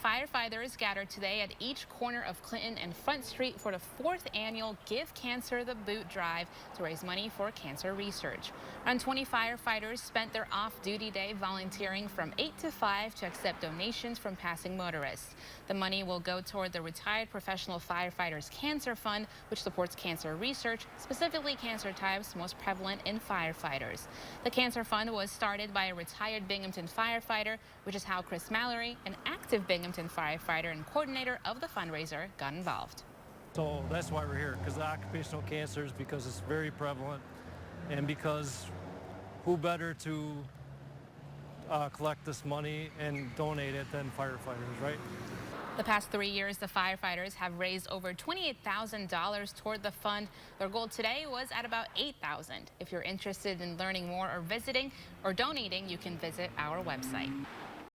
firefighters gathered today at each corner of Clinton and Front Street for the 4th annual Give Cancer the Boot drive to raise money for cancer research. Around 20 firefighters spent their off-duty day volunteering from 8 to 5 to accept donations from passing motorists. The money will go toward the Retired Professional Firefighters Cancer Fund, which supports cancer research, specifically cancer types most prevalent in firefighters. The Cancer Fund was started by a retired Binghamton firefighter, which is how Chris Mallory, an active Binghamton firefighter and coordinator of the fundraiser, got involved. So that's why we're here, because of occupational cancers, because it's very prevalent, and because who better to collect this money and donate it than firefighters, right? The past 3 years, the firefighters have raised over $28,000 toward the fund. Their goal today was at about $8,000. If you're interested in learning more or visiting or donating, you can visit our website.